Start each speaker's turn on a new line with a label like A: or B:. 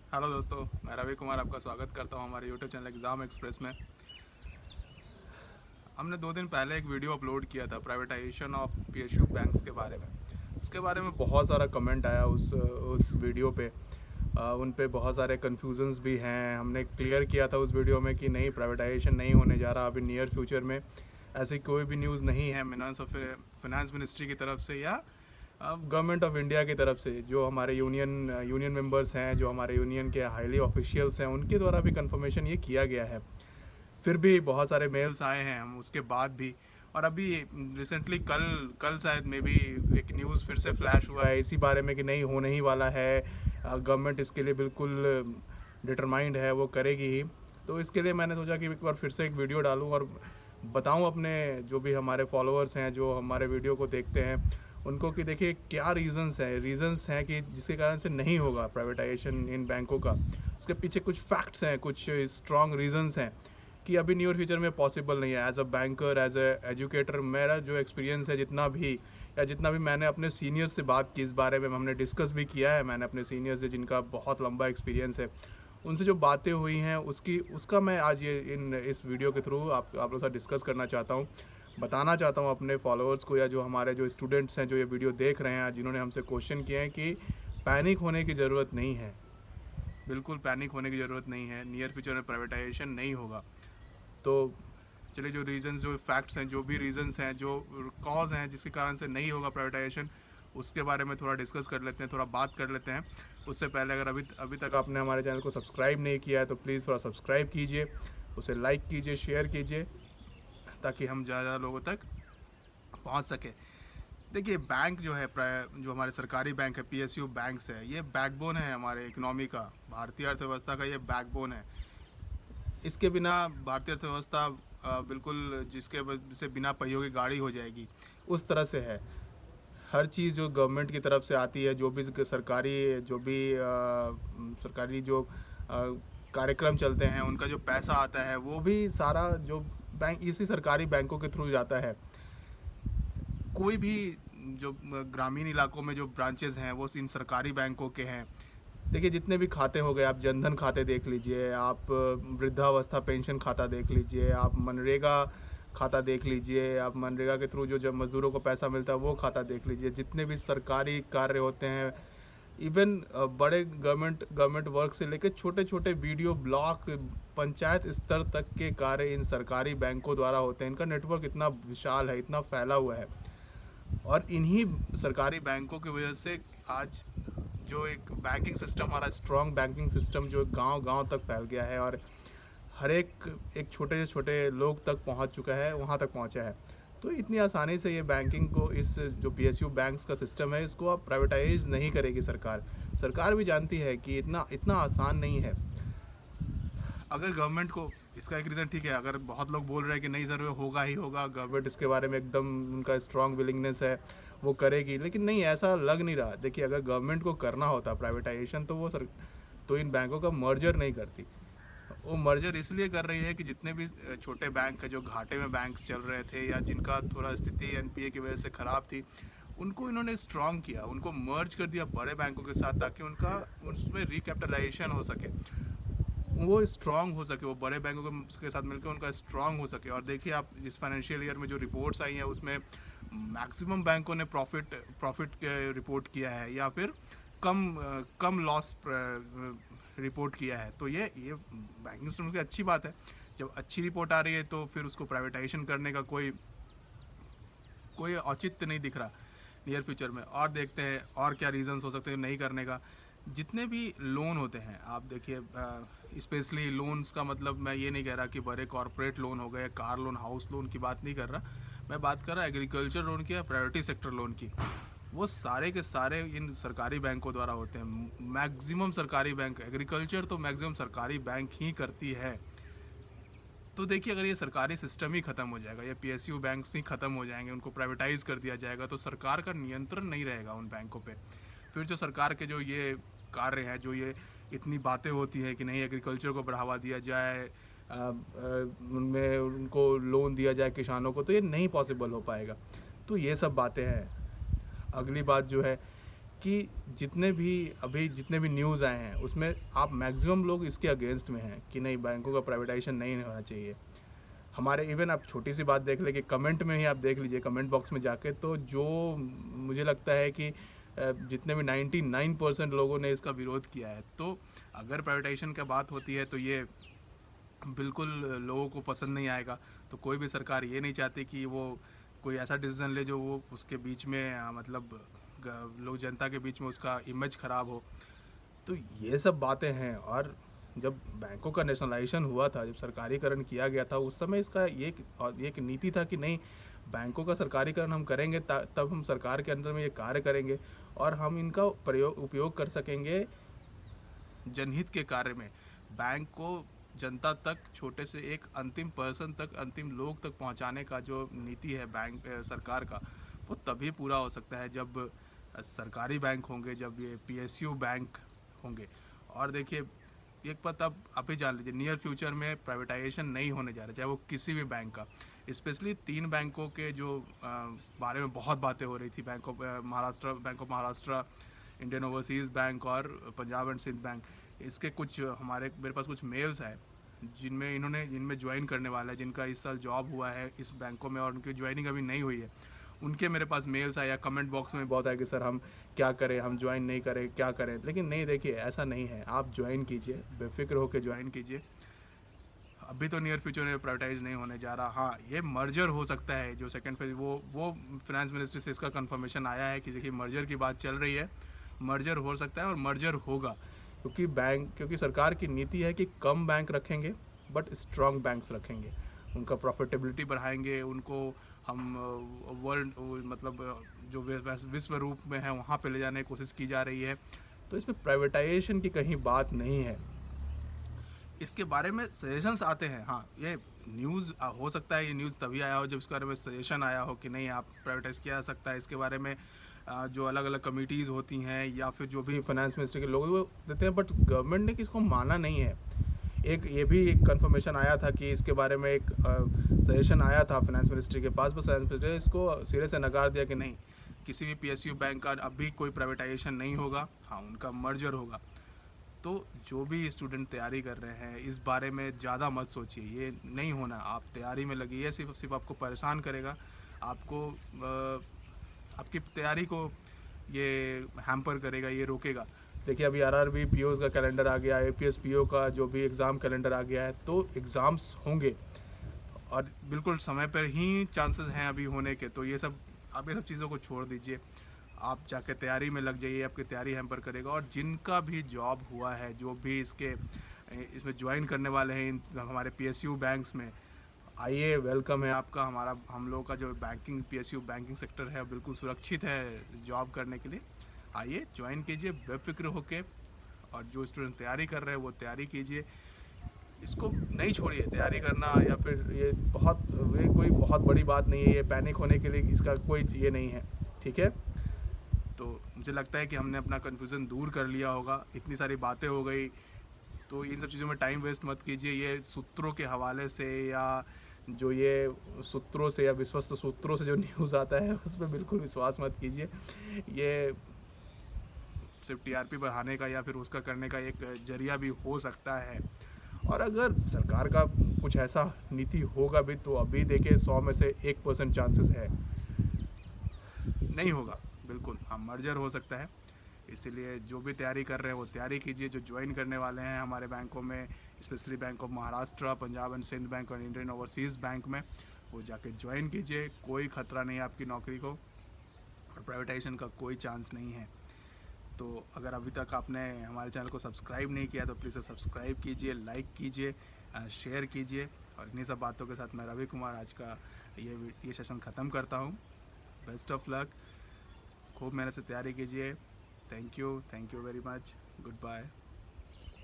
A: Hello दोस्तों, मैं रवि कुमार आपका स्वागत करता हूं हमारे यूट्यूब चैनल एग्ज़ाम एक्सप्रेस में। हमने 2 दिन पहले एक वीडियो अपलोड किया था प्राइवेटाइजेशन ऑफ पीएसयू बैंक्स के बारे में। उसके बारे में बहुत सारा कमेंट आया उस वीडियो पे। उन पे बहुत सारे कन्फ्यूजन्स भी हैं। हमने क्लियर किया था उस वीडियो में कि नहीं, प्राइवेटाइजेशन नहीं होने जा रहा अभी नियर फ्यूचर में। ऐसी कोई भी न्यूज़ नहीं है फाइनेंस मिनिस्ट्री की तरफ से या गवर्नमेंट ऑफ इंडिया की तरफ से। जो हमारे यूनियन मेंबर्स हैं, जो हमारे यूनियन के हाईली ऑफिशियल्स हैं, उनके द्वारा भी कंफर्मेशन ये किया गया है। फिर भी बहुत सारे मेल्स आए हैं हम उसके बाद भी। और अभी रिसेंटली कल कल शायद मे बी एक न्यूज़ फिर से फ्लैश हुआ है इसी बारे में कि नहीं, होने ही वाला है। गवर्नमेंट इसके लिए बिल्कुल डिटरमाइंड है, वो करेगी ही। तो इसके लिए मैंने सोचा कि एक बार फिर से एक वीडियो डालूं और बताऊं अपने जो भी हमारे फॉलोअर्स हैं, जो हमारे वीडियो को देखते हैं, उनको कि देखिए क्या रीज़न्स हैं कि जिसके कारण से नहीं होगा प्राइवेटाइजेशन इन बैंकों का। उसके पीछे कुछ फैक्ट्स हैं, कुछ स्ट्रॉन्ग रीज़न्स हैं कि अभी नियर फ्यूचर में पॉसिबल नहीं है। As a banker, as a educator, मेरा जो एक्सपीरियंस है जितना भी मैंने अपने सीनियर्स से बात की इस बारे में, हमने डिस्कस भी किया है। मैंने अपने सीनियर्स से जिनका बहुत लंबा एक्सपीरियंस है, उनसे जो बातें हुई हैं उसका मैं आज इस वीडियो के थ्रू आप लोगों के साथ डिस्कस करना चाहता हूँ। बताना चाहता हूँ अपने फॉलोअर्स को, या जो हमारे जो स्टूडेंट्स हैं जो ये वीडियो देख रहे हैं, जिन्होंने हमसे क्वेश्चन किए हैं, कि पैनिक होने की ज़रूरत नहीं है। बिल्कुल पैनिक होने की ज़रूरत नहीं है। नियर फ्यूचर में प्राइवेटाइजेशन नहीं होगा। तो चलिए, जो रीजंस, जो फैक्ट्स हैं, जो भी रीजंस हैं, जो कॉज हैं जिसके कारण से नहीं होगा प्राइवेटाइजेशन, उसके बारे में थोड़ा डिस्कस कर लेते हैं, थोड़ा बात कर लेते हैं। उससे पहले अगर अभी अभी तक आपने हमारे चैनल को सब्सक्राइब नहीं किया है तो प्लीज़ थोड़ा सब्सक्राइब कीजिए, उसे लाइक कीजिए, शेयर कीजिए, ताकि हम ज़्यादा लोगों तक पहुंच सके। देखिए, बैंक जो है, जो हमारे सरकारी बैंक है, पीएसयू बैंक्स है, ये बैकबोन है हमारे इकोनॉमी का, भारतीय अर्थव्यवस्था का ये बैकबोन है। इसके बिना भारतीय अर्थव्यवस्था बिल्कुल जिससे बिना पहियों की गाड़ी हो जाएगी, उस तरह से है। हर चीज़ जो गवर्नमेंट की तरफ से आती है, जो भी सरकारी जो कार्यक्रम चलते हैं, उनका जो पैसा आता है, वो भी सारा जो बैंक इसी सरकारी बैंकों के थ्रू जाता है। कोई भी जो ग्रामीण इलाकों में जो ब्रांचेस हैं, वो इन सरकारी बैंकों के हैं। देखिए, जितने भी खाते हो गए, आप जनधन खाते देख लीजिए, आप वृद्धावस्था पेंशन खाता देख लीजिए, आप मनरेगा खाता देख लीजिए, आप मनरेगा के थ्रू जो जब मज़दूरों को पैसा मिलता है वो खाता देख लीजिए। जितने भी सरकारी कार्य होते हैं, इवन बड़े गवर्नमेंट वर्क से लेकर छोटे छोटे वीडियो ब्लॉक, पंचायत स्तर तक के कार्य इन सरकारी बैंकों द्वारा होते हैं। इनका नेटवर्क इतना विशाल है, इतना फैला हुआ है, और इन्हीं सरकारी बैंकों की वजह से आज जो एक बैंकिंग सिस्टम, हमारा स्ट्रॉन्ग बैंकिंग सिस्टम जो गांव गांव तक फैल गया है, और हर एक छोटे से छोटे लोग तक पहुंच चुका है, वहां तक पहुंचा है। तो इतनी आसानी से ये बैंकिंग को, इस जो पीएसयू बैंक्स का सिस्टम है, इसको अब प्राइवेटाइज नहीं करेगी सरकार। सरकार भी जानती है कि इतना इतना आसान नहीं है। अगर गवर्नमेंट को, इसका एक रीज़न ठीक है, अगर बहुत लोग बोल रहे हैं कि नहीं सर, होगा ही होगा, गवर्नमेंट इसके बारे में एकदम उनका स्ट्रॉन्ग विलिंगनेस है, वो करेगी, लेकिन नहीं, ऐसा लग नहीं रहा। देखिए, अगर गवर्नमेंट को करना होता प्राइवेटाइजेशन, तो इन बैंकों का मर्जर नहीं करती। वो मर्जर इसलिए कर रही है कि जितने भी छोटे बैंक हैं, जो घाटे में बैंक्स चल रहे थे, या जिनका थोड़ा स्थिति एनपीए की वजह से ख़राब थी, उनको इन्होंने स्ट्रॉन्ग किया, उनको मर्ज कर दिया बड़े बैंकों के साथ, ताकि उनका उसमें रिकैपिटलाइजेशन हो सके, वो स्ट्रांग हो सके, वो बड़े बैंकों के साथ मिलकर उनका स्ट्रांग हो सके। और देखिए, आप इस फाइनेंशियल ईयर में जो रिपोर्ट्स आई हैं, उसमें मैक्सिमम बैंकों ने प्रॉफिट रिपोर्ट किया है, या फिर कम लॉस रिपोर्ट किया है। तो ये बैंकिंग सिस्टम की अच्छी बात है। जब अच्छी रिपोर्ट आ रही है तो फिर उसको प्राइवेटाइजेशन करने का कोई कोई औचित्य नहीं दिख रहा नियर फ्यूचर में। और देखते हैं और क्या रीजंस हो सकते हैं नहीं करने का। जितने भी लोन होते हैं, आप देखिए, स्पेशली लोन्स का मतलब मैं ये नहीं कह रहा कि बड़े कॉरपोरेट लोन हो गए, कार लोन, हाउस लोन की बात नहीं कर रहा। मैं बात कर रहा एग्रीकल्चर लोन की या प्रायोरिटी सेक्टर लोन की। वो सारे के सारे इन सरकारी बैंकों द्वारा होते हैं। मैक्सिमम सरकारी बैंक, एग्रीकल्चर तो मैक्सिमम सरकारी बैंक ही करती है। तो देखिए, अगर ये सरकारी सिस्टम ही ख़त्म हो जाएगा, या पीएसयू बैंक्स ही ख़त्म हो जाएंगे, उनको प्राइवेटाइज़ कर दिया जाएगा, तो सरकार का नियंत्रण नहीं रहेगा उन बैंकों पे। फिर जो सरकार के जो ये कार्य हैं, जो ये इतनी बातें होती हैं कि नहीं, एग्रीकल्चर को बढ़ावा दिया जाए, उनमें उनको लोन दिया जाए किसानों को, तो ये नहीं पॉसिबल हो पाएगा। तो ये सब बातें हैं। अगली बात जो है कि जितने भी न्यूज़ आए हैं उसमें आप मैक्सिमम लोग इसके अगेंस्ट में हैं कि नहीं, बैंकों का प्राइवेटाइजेशन नहीं होना चाहिए। हमारे इवन आप छोटी सी बात देख ले कि कमेंट में ही आप देख लीजिए, कमेंट बॉक्स में जाके, तो जो मुझे लगता है कि जितने भी 99% लोगों ने इसका विरोध किया है। तो अगर प्राइवेटाइजेशन की बात होती है तो ये बिल्कुल लोगों को पसंद नहीं आएगा। तो कोई भी सरकार ये नहीं चाहती कि वो कोई ऐसा डिसीजन ले जो वो उसके बीच में मतलब लोग जनता के बीच में उसका इमेज ख़राब हो। तो ये सब बातें हैं। और जब बैंकों का नेशनलाइजेशन हुआ था, जब सरकारीकरण किया गया था, उस समय इसका एक नीति था कि नहीं, बैंकों का सरकारीकरण हम करेंगे तब हम सरकार के अंदर में ये कार्य करेंगे और हम इनका उपयोग कर सकेंगे जनहित के कार्य में। बैंक को जनता तक, छोटे से एक अंतिम पर्सन तक, अंतिम लोग तक पहुंचाने का जो नीति है बैंक सरकार का, वो तभी पूरा हो सकता है जब सरकारी बैंक होंगे, जब ये पीएसयू बैंक होंगे। और देखिए, एक बात आप ही जान लीजिए, नियर फ्यूचर में प्राइवेटाइजेशन नहीं होने जा रहा, चाहे वो किसी भी बैंक का। स्पेशली 3 बैंकों के जो बारे में बहुत बातें हो रही थी, bank of Maharashtra, Indian Overseas bank और पंजाब एंड सिंध बैंक। इसके कुछ मेरे पास कुछ मेल्स हैं जिनमें ज्वाइन करने वाला है, जिनका इस साल जॉब हुआ है इस बैंकों में और उनकी ज्वाइनिंग अभी नहीं हुई है। उनके मेरे पास मेल्स आए या कमेंट बॉक्स में बहुत आए कि सर हम क्या करें, हम ज्वाइन नहीं करें, क्या करें। लेकिन नहीं, देखिए ऐसा नहीं है, आप ज्वाइन कीजिए, बेफिक्र होकर ज्वाइन कीजिए। अभी तो नियर फ्यूचर में प्राइवेटाइज नहीं होने जा रहा। हाँ, ये मर्जर हो सकता है, जो सेकंड फेज, वो फाइनेंस मिनिस्ट्री से इसका कंफर्मेशन आया है कि देखिए मर्जर की बात चल रही है, मर्जर हो सकता है और मर्जर होगा। क्योंकि सरकार की नीति है कि कम बैंक रखेंगे बट स्ट्रॉन्ग बैंक्स रखेंगे, उनका प्रॉफिटेबिलिटी बढ़ाएंगे, उनको हम वर्ल्ड मतलब जो विश्व रूप में है वहाँ पे ले जाने की कोशिश की जा रही है। तो इसमें प्राइवेटाइजेशन की कहीं बात नहीं है। इसके बारे में सजेशंस आते हैं। हाँ, ये न्यूज़ हो सकता है, ये न्यूज़ तभी आया हो जब इसके बारे में सजेशन आया हो कि नहीं, आप प्राइवेटाइज किया जा सकता है। इसके बारे में जो अलग अलग कमिटीज़ होती हैं या फिर जो भी फाइनेंस मिनिस्टर के लोग वो देते हैं, बट गवर्नमेंट ने किसको माना नहीं है। ये भी एक कंफर्मेशन आया था कि इसके बारे में एक सजेशन आया था फाइनेंस मिनिस्ट्री के पास, बस फाइनेंस मिनिस्ट्री ने इसको सिरे से नकार दिया कि नहीं, किसी भी पीएसयू बैंक का अभी कोई प्राइवेटाइजेशन नहीं होगा। हाँ, उनका मर्जर होगा। तो जो भी स्टूडेंट तैयारी कर रहे हैं, इस बारे में ज़्यादा मत सोचिए, ये नहीं होना। आप तैयारी में लगिए, ये सिर्फ आपको परेशान करेगा, आपको आपकी तैयारी को ये हैम्पर करेगा, ये रोकेगा। देखिए, अभी आरआरबी पीओज़ का कैलेंडर आ गया है, एपीएस पीओ का जो भी एग्ज़ाम कैलेंडर आ गया है, तो एग्ज़ाम्स होंगे और बिल्कुल समय पर ही चांसेस हैं अभी होने के। तो ये सब चीज़ों को छोड़ दीजिए, आप जाके तैयारी में लग जाइए, आपकी तैयारी हैम्पर करेगा। और जिनका भी जॉब हुआ है, जो भी इसमें ज्वाइन करने वाले हैं हमारे पीएसयू बैंक्स में, आइए, वेलकम है आपका। हम लोगों का जो पीएसयू बैंकिंग सेक्टर है बिल्कुल सुरक्षित है जॉब करने के लिए। आइए, ज्वाइन कीजिए बेफिक्र होके। और जो स्टूडेंट तैयारी कर रहे हैं वो तैयारी कीजिए, इसको नहीं छोड़िए। तैयारी करना या फिर ये कोई बहुत बड़ी बात नहीं है, ये पैनिक होने के लिए इसका कोई ये नहीं है, ठीक है। तो मुझे लगता है कि हमने अपना कन्फ्यूज़न दूर कर लिया होगा, इतनी सारी बातें हो गई। तो इन सब चीज़ों में टाइम वेस्ट मत कीजिए। ये सूत्रों के हवाले से या जो ये सूत्रों से या विश्वस्त सूत्रों से जो न्यूज़ आता है उस पर बिल्कुल विश्वास मत कीजिए। ये सिर्फ टीआरपी बढ़ाने का या फिर उसका करने का एक जरिया भी हो सकता है। और अगर सरकार का कुछ ऐसा नीति होगा भी तो अभी देखिए 100 में से 1% चांसेस है, नहीं होगा बिल्कुल। हाँ, मर्जर हो सकता है। इसीलिए जो भी तैयारी कर रहे हैं वो तैयारी कीजिए। जो ज्वाइन करने वाले हैं हमारे बैंकों में, specially Bank of Maharashtra, Punjab and Sind Bank और इंडियन ओवरसीज़ बैंक में, वो जाके ज्वाइन कीजिए। कोई ख़तरा नहीं है आपकी नौकरी को और प्राइवेटाइजेशन का कोई चांस नहीं है। तो अगर अभी तक आपने हमारे चैनल को सब्सक्राइब नहीं किया तो प्लीज़ सब्सक्राइब कीजिए, लाइक कीजिए, शेयर कीजिए। और इन्हीं सब बातों के साथ मैं रवि कुमार आज का ये सेशन ख़त्म करता हूँ। बेस्ट ऑफ लक, खूब मेहनत से तैयारी कीजिए। Thank you very much, good bye.